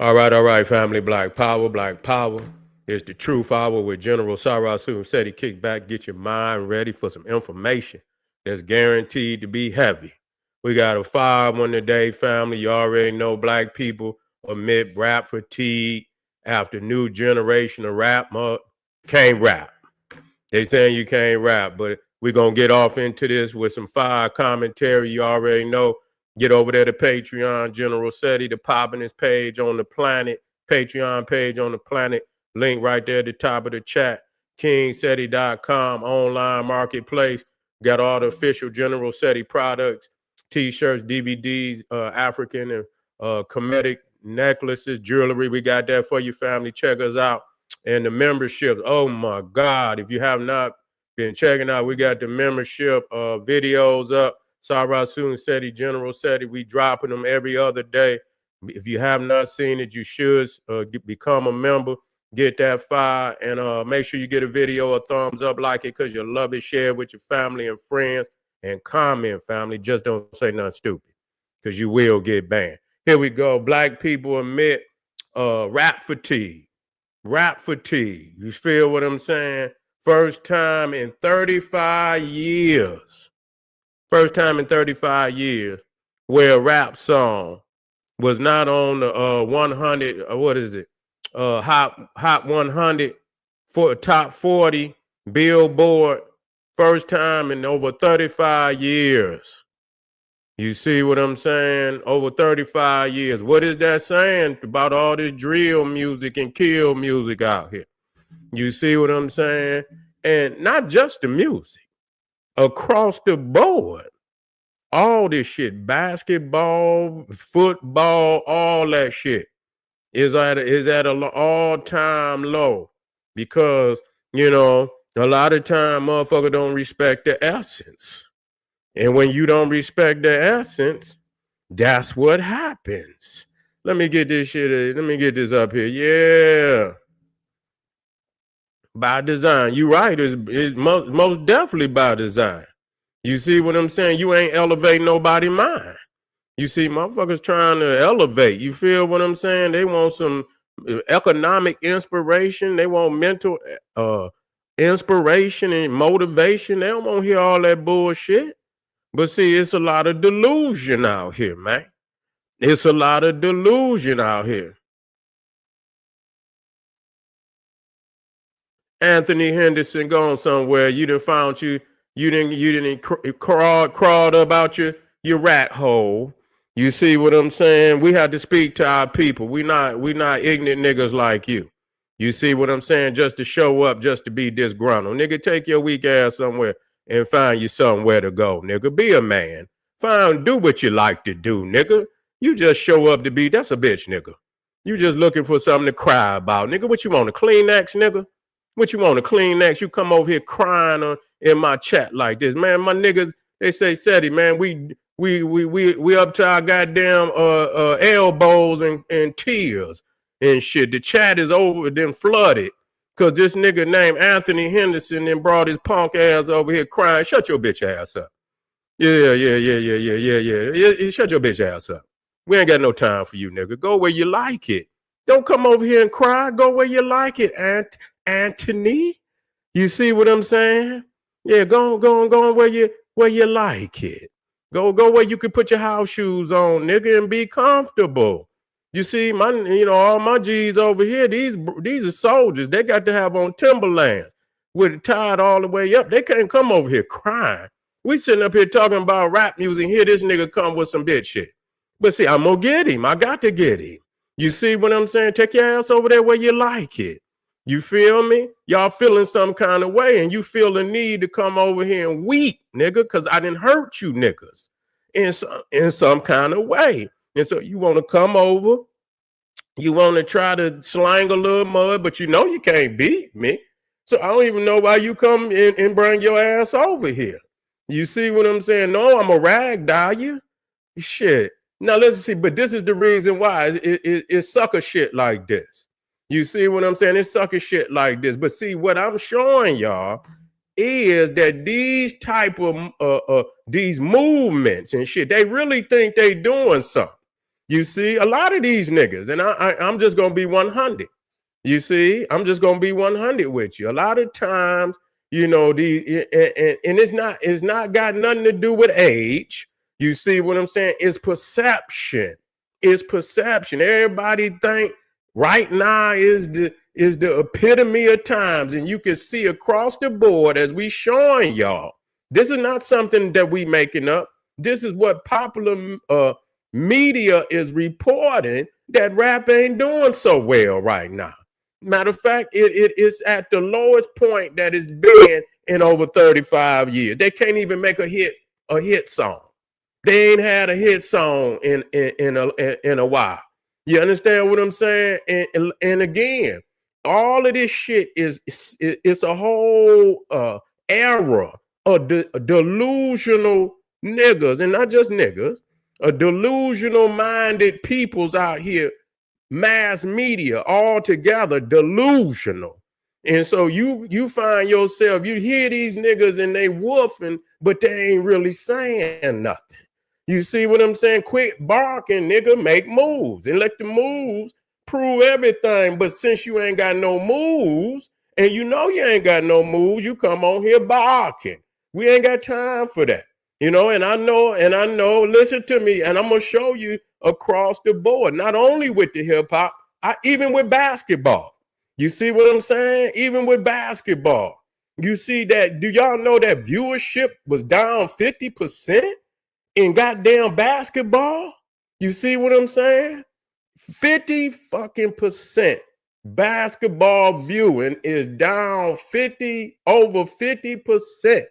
All right, family. Black Power, Black Power. It's the Truth Hour with General Sarasu SETI. Kick back, get your mind ready for some information that's guaranteed to be heavy. We got a 5 1 today, family. You already know black people admit rap fatigue after new generation of rap can't rap. They saying you can't rap, but we're going to get off into this with some fire commentary. You already know. Get over there to Patreon, General SETI, the poppin'est page on the planet, Patreon page on the planet. Link right there at the top of the chat. KingSETI.com, online marketplace. Got all the official General SETI products, T-shirts, DVDs, African and comedic necklaces, jewelry. We got that for you, family. Check us out. And the memberships, oh my God, if you have not been checking out, we got the membership videos up. Sarasu SETI, General SETI, we dropping them every other day. If you have not seen it, you should become a member. Get that fire and make sure you get a video a thumbs up, like it, because you love it. Share it with your family and friends and comment, family. Just don't say nothing stupid because you will get banned. Here we go. Black people admit rap fatigue. Rap fatigue. You feel what I'm saying? First time in 35 years. First time in 35 years where a rap song was not on the 100, what is it? Hot 100 for top 40 Billboard. First time in over 35 years. You see what I'm saying? Over 35 years. What is that saying about all this drill music and kill music out here? You see what I'm saying? And not just the music. Across the board, all this shit, basketball, football, all that shit is at an all-time low because, you know, a lot of time motherfucker don't respect the essence. And when you don't respect the essence, that's what happens. Let me get this shit, let me get this up here. Yeah. By design. You right. It's most definitely by design. You see what I'm saying? You ain't elevating nobody's mind. You see, motherfuckers trying to elevate. You feel what I'm saying? They want some economic inspiration. They want mental inspiration and motivation. They don't want to hear all that bullshit. But see, it's a lot of delusion out here, man. It's a lot of delusion out here. Anthony Henderson gone somewhere. You done found you didn't crawled about your rat hole. You see what I'm saying? We have to speak to our people. We not ignorant niggas like you. You see what I'm saying? Just to show up, just to be disgruntled. Nigga, take your weak ass somewhere and find you somewhere to go, nigga. Be a man. Do what you like to do, nigga. You just show up to be, that's a bitch, nigga. You just looking for something to cry about. Nigga, what you want, a Kleenex, nigga? What you want, a Kleenex? You come over here crying in my chat like this. Man, my niggas, they say, SETI, man, we up to our goddamn elbows and tears and shit. The chat is over, then flooded. Cause this nigga named Anthony Henderson then brought his punk ass over here crying. Shut your bitch ass up. Yeah. Shut your bitch ass up. We ain't got no time for you, nigga. Go where you like it. Don't come over here and cry. Go where you like it, Anthony. You see what I'm saying? Yeah, go where you like it. Go where you can put your house shoes on, nigga, and be comfortable. You see, all my G's over here, these are soldiers. They got to have on Timberlands with it tied all the way up. They can't come over here crying. We sitting up here talking about rap music. Here this nigga come with some bitch shit. But see, I'm gonna get him. I got to get him. You see what I'm saying? Take your ass over there where you like it. You feel me? Y'all feeling some kind of way, and you feel the need to come over here and weep, nigga, because I didn't hurt you niggas in some kind of way. And so you want to come over, you want to try to slang a little mud, but you know you can't beat me. So I don't even know why you come in and bring your ass over here. You see what I'm saying? No, I'm a ragdoll you. Shit. Now let's see, but this is the reason why it's sucker shit like this. You see what I'm saying? It's sucker shit like this. But see, what I'm showing y'all is that these type of these movements and shit, they really think they doing something. You see, a lot of these niggas, and I'm just gonna be 100. You see, I'm just gonna be 100 with you. A lot of times, you know, and it's not got nothing to do with age. You see what I'm saying? It's perception. It's perception. Everybody think right now is the epitome of times, and you can see across the board as we showing y'all. This is not something that we making up. This is what popular media is reporting, that rap ain't doing so well right now. Matter of fact, it is at the lowest point that it's been in over 35 years. They can't even make a hit song. They ain't had a hit song in a while. You understand what I'm saying? And again, all of this shit it's a whole era of delusional niggas, and not just niggas, a delusional minded peoples out here, mass media, all together delusional. And so you find yourself, you hear these niggas and they woofing, but they ain't really saying nothing. You see what I'm saying? Quit barking, nigga, make moves and let the moves prove everything. But since you ain't got no moves, and you know you ain't got no moves, you come on here barking. We ain't got time for that. You know, and I know, listen to me, and I'm gonna show you across the board, not only with the hip hop, even with basketball. You see what I'm saying? Even with basketball, you see that. Do y'all know that viewership was down 50% in goddamn basketball? You see what I'm saying? 50 fucking percent basketball viewing is down over 50%.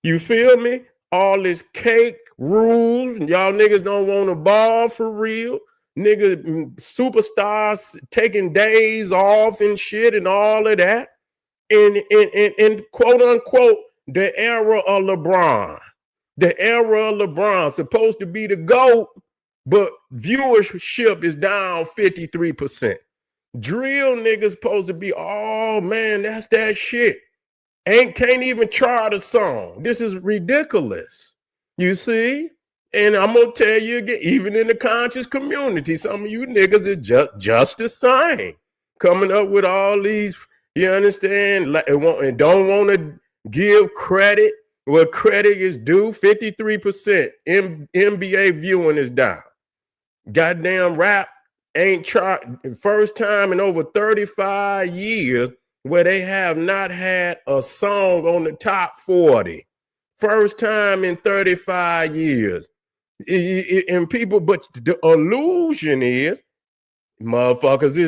You feel me? All this cake rules, y'all niggas don't want to ball for real. Niggas, superstars taking days off and shit and all of that. And quote unquote, the era of LeBron. The era of LeBron, supposed to be the GOAT, but viewership is down 53%. Drill niggas supposed to be, oh man, that's that shit. Can't even chart a song. This is ridiculous. You see? And I'm gonna tell you again, even in the conscious community, some of you niggas is just the same. Coming up with all these, you understand, and don't want to give credit where credit is due. 53% NBA viewing is down. Goddamn rap ain't chart, first time in over 35 years where they have not had a song on the top 40. First time in 35 years. And people, but the illusion is, motherfuckers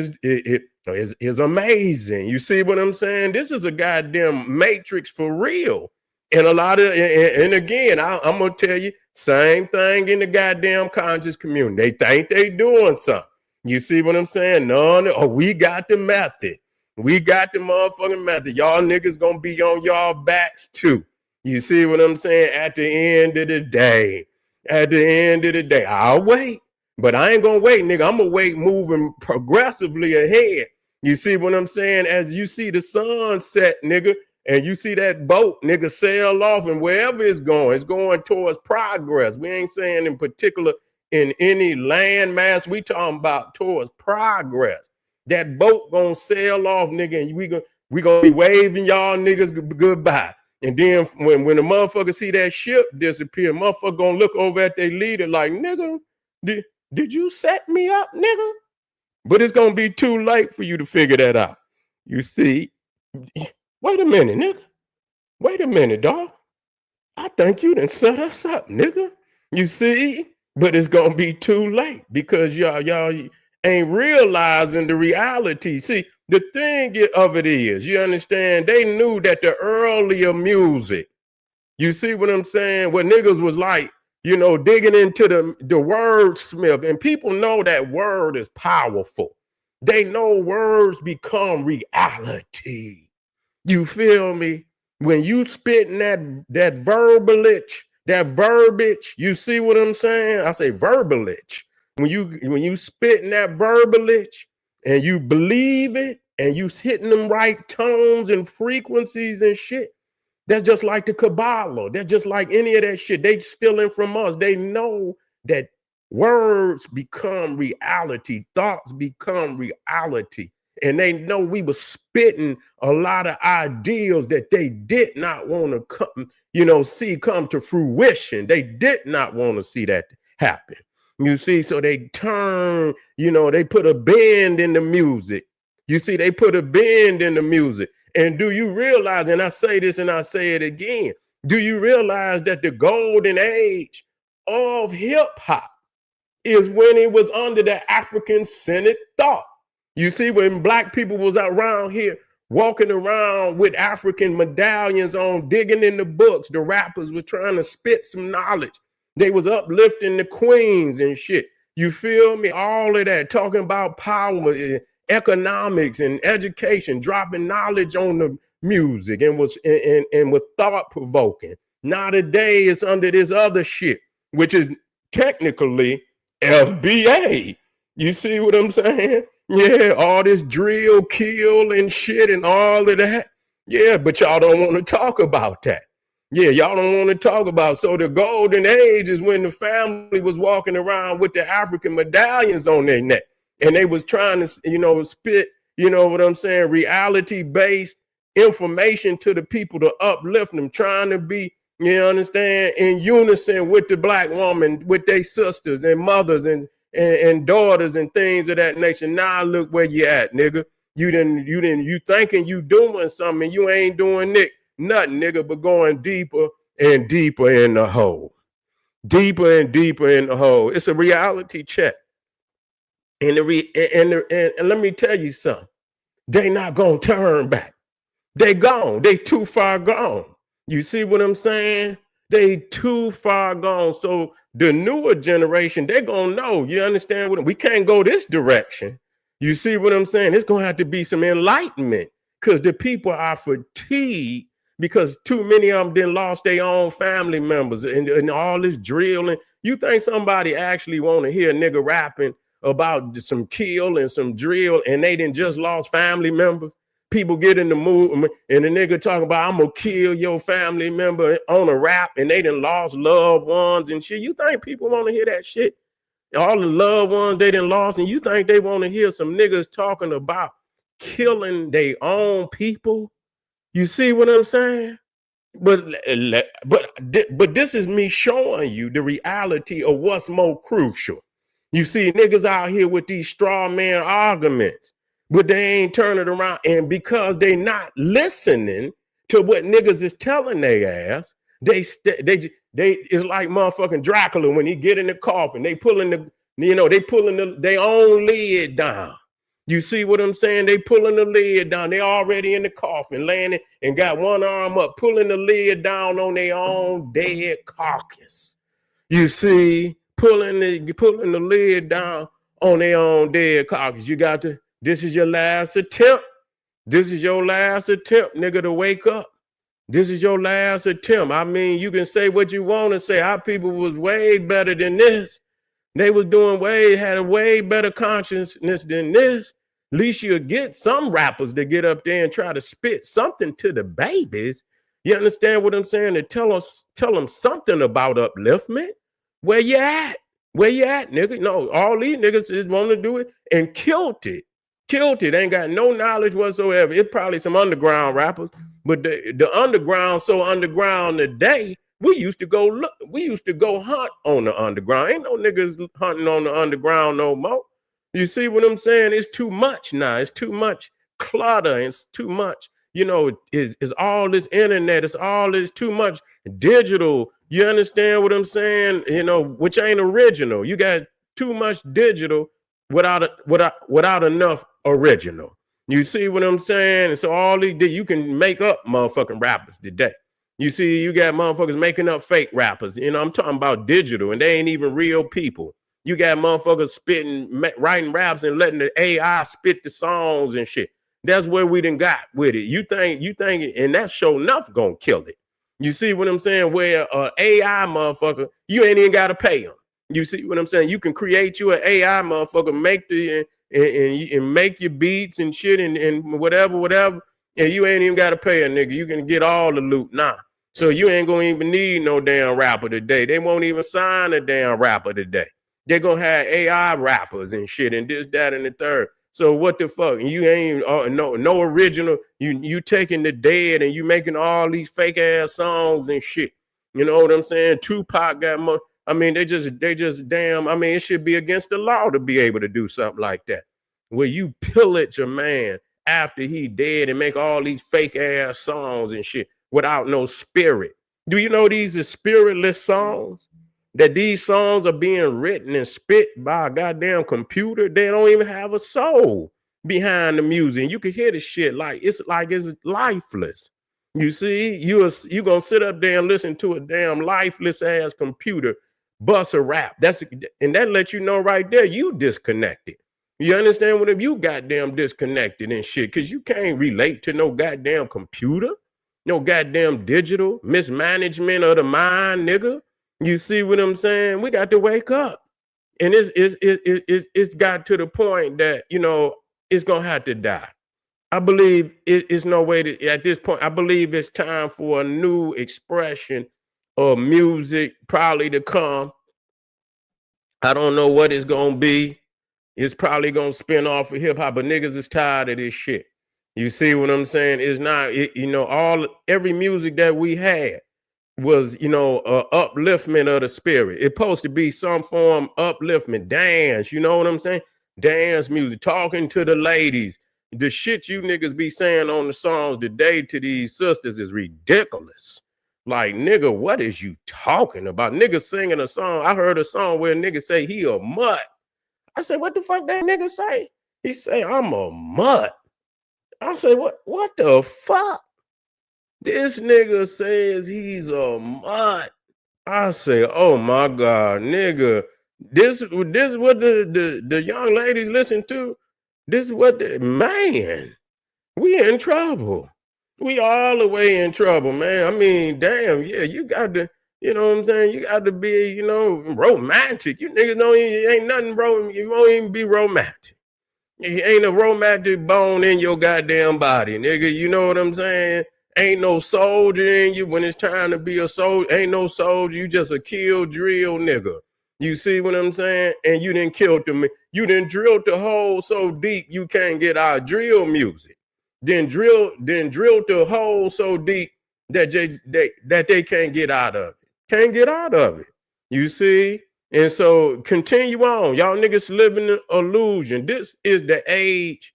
is amazing. You see what I'm saying? This is a goddamn matrix for real. And a lot of, and again, I'm gonna tell you, same thing in the goddamn conscious community. They think they doing something. You see what I'm saying? No, we got the method. We got the motherfucking method. Y'all niggas gonna be on y'all backs too. You see what I'm saying? At the end of the day, I'll wait. But I ain't gonna wait, nigga. I'm gonna wait moving progressively ahead. You see what I'm saying? As you see the sun set, nigga, and you see that boat, nigga, sail off, and wherever it's going towards progress. We ain't saying in particular in any landmass. We talking about towards progress. That boat gonna sail off, nigga, and we gonna be waving y'all niggas goodbye. And then when the motherfucker see that ship disappear, motherfucker gonna look over at their leader like, nigga, did you set me up, nigga? But it's gonna be too late for you to figure that out. You see, wait a minute, nigga. Wait a minute, dog. I think you done set us up, nigga. You see? But it's gonna be too late because y'all ain't realizing the reality. See, the thing of it is, you understand, they knew that the earlier music, you see what I'm saying? What niggas was like, you know, digging into the wordsmith, and people know that word is powerful. They know words become reality. You feel me? When you spitting that verbiage, you see what I'm saying? I say verbiage. When you spitting that verbiage and you believe it and you hitting them right tones and frequencies and shit, that's just like the Kabbalah. That's just like any of that shit. They stealing from us. They know that Words become reality. Thoughts become reality. And they know we were spitting a lot of ideals that they did not want to come, see come to fruition. They did not want to see that happen. You see, so they turn, they put a bend in the music. You see, they put a bend in the music. And do you realize, and I say this and I say it again, do you realize that the golden age of hip hop is when it was under the African-centered thought? You see, when black people was around here walking around with African medallions on, digging in the books, the rappers were trying to spit some knowledge. They was uplifting the queens and shit. You feel me? All of that, talking about power, economics and education, dropping knowledge on the music and was thought provoking. Now today it's under this other shit, which is technically FBA. You see what I'm saying? Yeah, all this drill, kill and shit and all of that. Yeah, but y'all don't want to talk about that. Yeah, y'all don't want to talk about. So the golden age is when the family was walking around with the African medallions on their neck. And they was trying to, spit, what I'm saying, reality-based information to the people to uplift them, trying to be, you understand, in unison with the black woman, with their sisters and mothers and daughters and things of that nature. Now look where you at, nigga. You thinking you doing something, you ain't doing nothing, nigga, but going deeper and deeper in the hole. Deeper and deeper in the hole. It's a reality check. And let me tell you something. They not gonna turn back. They gone. They too far gone. You see what I'm saying? They too far gone. So the newer generation, they're gonna know. You understand what we can't go this direction. You see what I'm saying? It's gonna have to be some enlightenment because the people are fatigued because too many of them then lost their own family members and all this drilling. You think somebody actually want to hear a nigga rapping about some kill and some drill and they didn't just lost family members? People get in the mood and the nigga talking about, I'm gonna kill your family member on a rap and they done lost loved ones and shit. You think people want to hear that shit? All the loved ones they done lost, and you think they want to hear some niggas talking about killing their own people? You see what I'm saying? But this is me showing you the reality of what's more crucial. You see niggas out here with these straw man arguments, but they ain't turning around. And because they not listening to what niggas is telling their ass, they it's like motherfucking Dracula when he get in the coffin. They pulling their own lid down. You see what I'm saying? They pulling the lid down. They already in the coffin, laying and got one arm up, pulling the lid down on their own dead carcass. You see, pulling the lid down on their own dead carcass. This is your last attempt. This is your last attempt, nigga, to wake up. This is your last attempt. I mean, you can say what you want to say. Our people was way better than this. They was had a way better consciousness than this. At least you'll get some rappers that get up there and try to spit something to the babies. You understand what I'm saying? To tell them something about upliftment. Where you at? Where you at, nigga? No, all these niggas just want to do it and killed it. Ain't got no knowledge whatsoever. It's probably some underground rappers, but the underground so underground today. We used to go hunt on the underground. Ain't no niggas hunting on the underground no more. You see what I'm saying? It's too much now. It's too much clutter. It's too much, is all this internet. It's all this too much digital. You understand what I'm saying? Which ain't original. You got too much digital without enough original. You see what I'm saying? And so all these, you can make up motherfucking rappers today. You see, you got motherfuckers making up fake rappers. I'm talking about digital, and they ain't even real people. You got motherfuckers writing raps and letting the AI spit the songs and shit. That's where we done got with it. You think, and that's sure enough gonna kill it. You see what I'm saying? Where AI motherfucker, you ain't even gotta pay them. You see what I'm saying? You can create you an AI motherfucker, make and make your beats and shit and whatever, and you ain't even gotta pay a nigga. You can get all the loot now. So you ain't gonna even need no damn rapper today. They won't even sign a damn rapper today. They're gonna have AI rappers and shit and this, that, and the third. So what the fuck? You ain't no original. You taking the dead and you making all these fake ass songs and shit. You know what I'm saying? Tupac got more. I mean, they just damn. I mean, it should be against the law to be able to do something like that, where you pillage a man after he dead and make all these fake ass songs and shit without no spirit. Do you know these are spiritless songs? That these songs are being written and spit by a goddamn computer. They don't even have a soul behind the music. And you can hear the shit like it's lifeless. You see, you gonna sit up there and listen to a damn lifeless ass computer bust a rap. And that lets you know right there you disconnected. You understand what if you goddamn disconnected and shit, because you can't relate to no goddamn computer, no goddamn digital mismanagement of the mind, nigga. You see what I'm saying? We got to wake up. And it's got to the point that, you know, it's going to have to die. I believe it's no way to, at this point, I believe it's time for a new expression of music probably to come. I don't know what it's going to be. It's probably going to spin off of hip hop, but niggas is tired of this shit. You see what I'm saying? It's not, you know, every music that we had was, you know, upliftment of the spirit. It's supposed to be some form upliftment, dance, you know what I'm saying? Dance music, talking to the ladies. The shit you niggas be saying on the songs today to these sisters is ridiculous. Like, nigga, what is you talking about? Niggas singing a song. I heard a song where a nigga say he a mutt. I said, what the fuck that nigga say? He say, I'm a mutt. I say, what the fuck? This nigga says he's a mutt. I say, oh my God, nigga. This is what the young ladies listen to. This is what man, we in trouble. We all the way in trouble, man. I mean, damn, yeah, you got to, you know what I'm saying? You got to be, you know, romantic. You niggas don't even, ain't nothing, bro. You won't even be romantic. You ain't a romantic bone in your goddamn body, nigga. You know what I'm saying? Ain't no soldier in you when it's time to be a soldier. Ain't no soldier. You just a kill drill nigga. You see what I'm saying? And you didn't kill them. You didn't drill the hole so deep you can't get out drill music. Then drill the hole so deep that they can't get out of it. Can't get out of it. You see? And so continue on. Y'all niggas living in illusion. This is the age,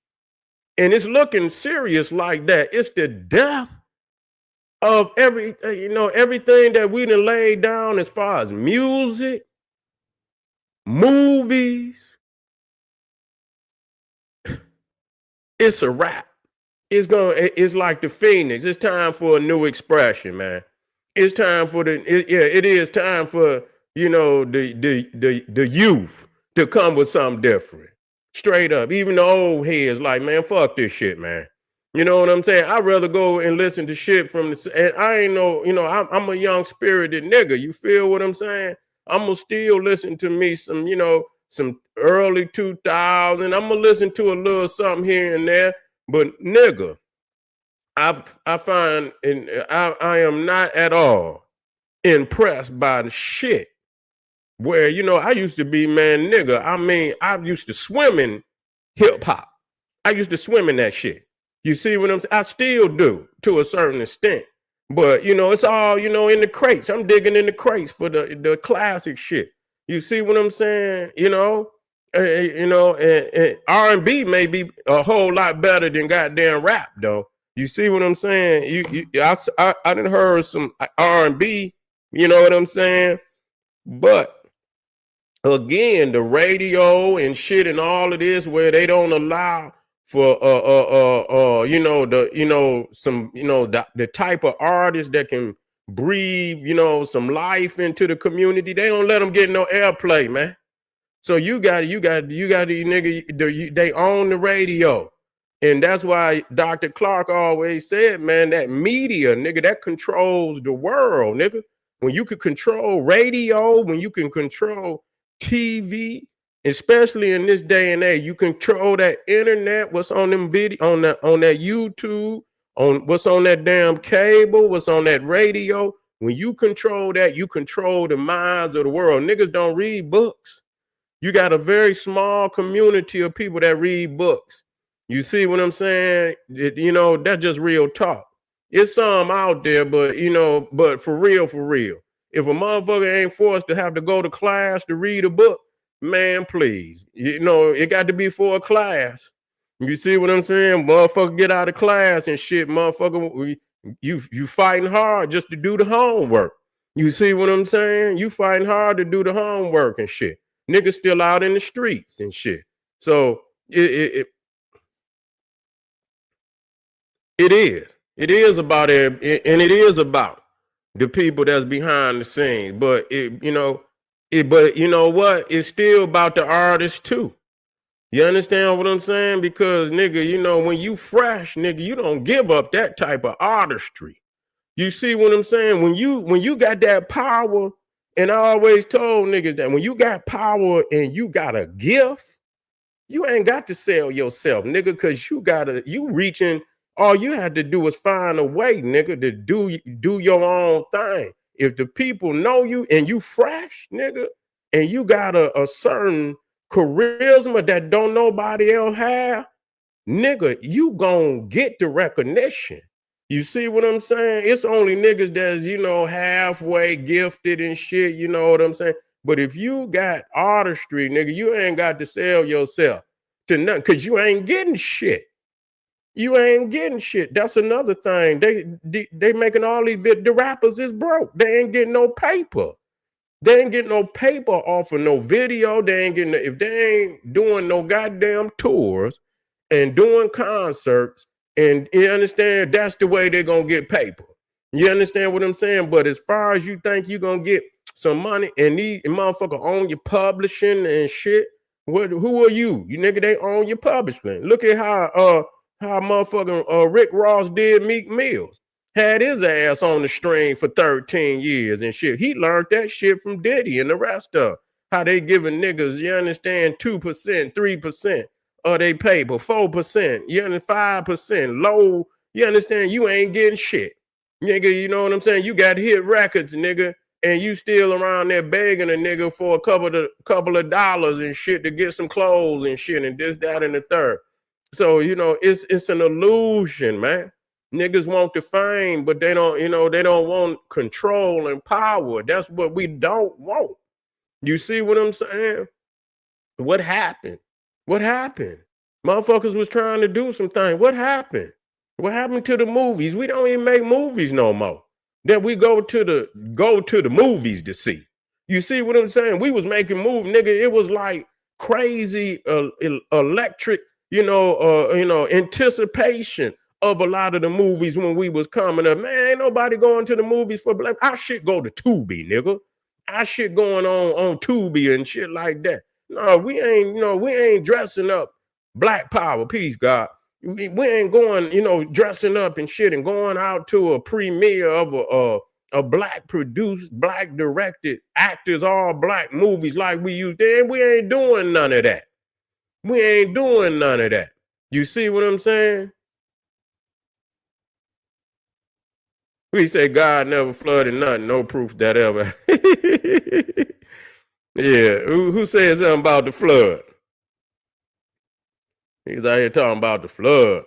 and it's looking serious like that. It's the death of everything that we done laid down as far as music, movies. It's a wrap. It's like the Phoenix. It's time for a new expression, man. It's time for it is time for, you know, the youth to come with something different. Straight up. Even the old heads like, man, fuck this shit, man. You know what I'm saying? I'd rather go and listen to shit from and I ain't no, you know, I'm a young spirited nigga. You feel what I'm saying? I'm gonna still listen to me some, you know, some early 2000. I'm gonna listen to a little something here and there. But nigga, I find, and I am not at all impressed by the shit where, you know, I used to be, man, nigga. I mean, I used to swim in hip hop. I used to swim in that shit. You see what I'm saying? I still do to a certain extent. But, you know, it's all, you know, in the crates. I'm digging in the crates for the classic shit. You see what I'm saying? You know, and R&B may be a whole lot better than goddamn rap, though. You see what I'm saying? I done heard some R&B, you know what I'm saying? But again, the radio and shit and all of this where they don't allow for the type of artists that can breathe, you know, some life into the community. They don't let them get no airplay, man. So you got these nigga, they own the radio. And that's why Dr. Clark always said, man, that media, nigga, that controls the world, nigga. When you can control radio, when you can control TV, especially in this day and age, you control that internet, what's on them video, on that YouTube, on what's on that damn cable, what's on that radio. When you control that, you control the minds of the world. Niggas don't read books. You got a very small community of people that read books. You see what I'm saying? That's just real talk. It's some out there, but for real, if a motherfucker ain't forced to have to go to class to read a book, man, please. It got to be for a class. You see what I'm saying? Motherfucker get out of class and shit, motherfucker. You fighting hard just to do the homework. You see what I'm saying? You fighting hard to do the homework and shit. Niggas still out in the streets and shit. So it is. It is about it, and it is about the people that's behind the scenes. But but you know what? It's still about the artists too. You understand what I'm saying? Because nigga, when you fresh, nigga, you don't give up that type of artistry. You see what I'm saying? When you got that power, and I always told niggas that when you got power and you got a gift, you ain't got to sell yourself, nigga, because you reaching. All you had to do is find a way, nigga, to do your own thing. If the people know you and you fresh, nigga, and you got a certain charisma that don't nobody else have, nigga, you gon' get the recognition. You see what I'm saying? It's only niggas that's, halfway gifted and shit, you know what I'm saying? But if you got artistry, nigga, you ain't got to sell yourself to nothing because you ain't getting shit. You ain't getting shit. That's another thing. They making all these, the rappers is broke. They ain't getting no paper. They ain't getting no paper off of no video. They ain't getting, if they ain't doing no goddamn tours and doing concerts, and you understand, that's the way they're gonna get paper. You understand what I'm saying? But as far as you think you're gonna get some money and these motherfucker own your publishing and shit, who are you? You nigga, they own your publishing. Look at how motherfucking Rick Ross did Meek Mills. Had his ass on the string for 13 years and shit. He learned that shit from Diddy and the rest of how they giving niggas, you understand, 2%, 3% of they paper, 4%, you understand, 5%, low, you understand, you ain't getting shit. Nigga, you know what I'm saying? You got hit records, nigga, and you still around there begging a nigga for a couple of dollars and shit to get some clothes and shit and this, that, and the third. So, it's an illusion, man. Niggas want the fame, but they don't want control and power. That's what we don't want. You see what I'm saying? What happened? What happened? Motherfuckers was trying to do some things. What happened? What happened to the movies? We don't even make movies no more. That we go to the movies to see. You see what I'm saying? We was making movies, nigga. It was like crazy electric, anticipation of a lot of the movies when we was coming up. Man, ain't nobody going to the movies for black. Our shit go to Tubi, nigga. Our shit going on Tubi and shit like that. No, we ain't dressing up Black Power, peace, God. We ain't going, dressing up and shit and going out to a premiere of a black produced, black directed actors, all black movies like we used to. We ain't doing none of that. We ain't doing none of that. You see what I'm saying? We say God never flooded nothing, no proof that ever. Yeah, who said something about the flood? He's out here talking about the flood.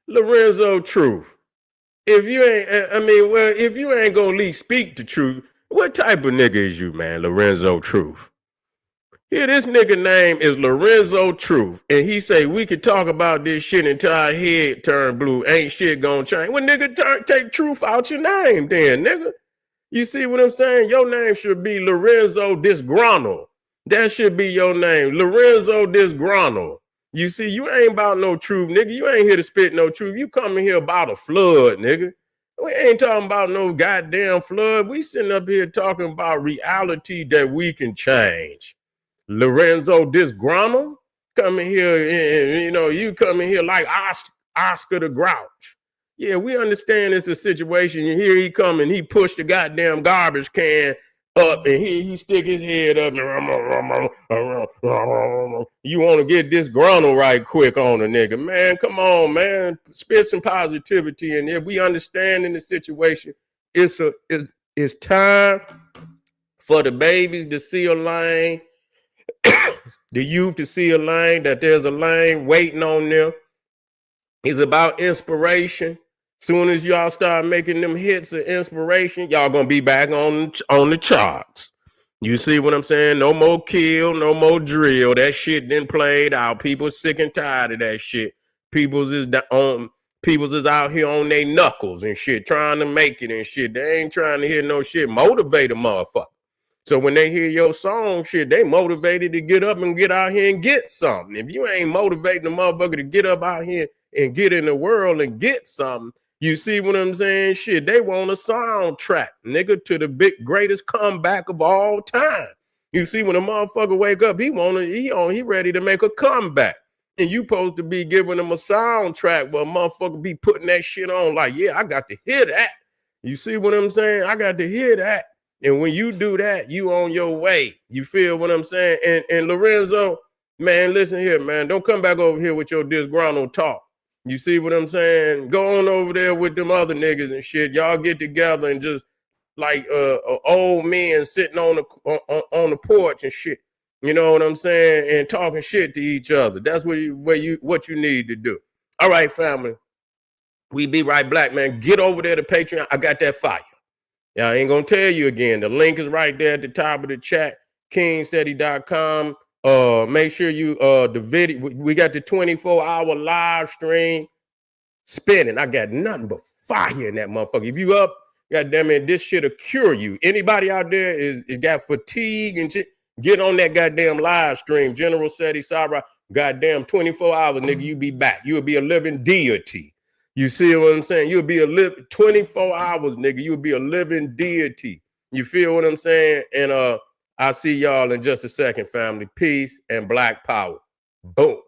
Lorenzo Truth. If you ain't gonna at least speak the truth, what type of nigga is you, man? Lorenzo Truth. Yeah, this nigga name is Lorenzo Truth, and he say we could talk about this shit until our head turn blue. Ain't shit gonna change. Well, nigga, take Truth out your name, then, nigga. You see what I'm saying? Your name should be Lorenzo Disgruntled. That should be your name, Lorenzo Disgruntled. You see, you ain't about no truth, nigga. You ain't here to spit no truth. You coming here about a flood, nigga. We ain't talking about no goddamn flood. We sitting up here talking about reality that we can change. Lorenzo Disgruntled coming here, and you coming here like Oscar the Grouch. Yeah, we understand it's a situation. And here he come and he pushed the goddamn garbage can up and he stick his head up and you want to get this gruntle right quick on a nigga. Man, come on, man. Spit some positivity in there. We understand in the situation. It's time for the babies to see a lane, the youth to see a lane, that there's a lane waiting on them. It's about inspiration. Soon as y'all start making them hits of inspiration, y'all gonna be back on the charts. You see what I'm saying? No more kill, no more drill. That shit then played out. People sick and tired of that shit. People's is out here on their knuckles and shit, trying to make it and shit. They ain't trying to hear no shit. Motivate a motherfucker. So when they hear your song, shit, they motivated to get up and get out here and get something. If you ain't motivating the motherfucker to get up out here and get in the world and get something, you see what I'm saying? Shit, they want a soundtrack, nigga, to the greatest comeback of all time. You see, when a motherfucker wake up, he ready to make a comeback. And you supposed to be giving them a soundtrack where a motherfucker be putting that shit on like, yeah, I got to hear that. You see what I'm saying? I got to hear that. And when you do that, you on your way. You feel what I'm saying? And Lorenzo, man, listen here, man. Don't come back over here with your disgruntled talk. You see what I'm saying? Go on over there with them other niggas and shit. Y'all get together and just like old men sitting on the porch and shit. You know what I'm saying? And talking shit to each other. That's what you need to do. All right, family. We be right black, man. Get over there to Patreon. I got that fire. Yeah, I ain't gonna tell you again. The link is right there at the top of the chat, kingseti.com. Make sure you the video, we got the 24-hour live stream spinning. I got nothing but fire in that motherfucker. If you up, goddamn it, this shit'll cure you. Anybody out there is got fatigue and shit, get on that goddamn live stream. General SETI, Sarah, goddamn 24 hours, nigga, you be back. You'll be a living deity. You see what I'm saying? You'll be a 24 hours, nigga. You'll be a living deity. You feel what I'm saying? And I'll see y'all in just a second, family. Peace and black power. Boom.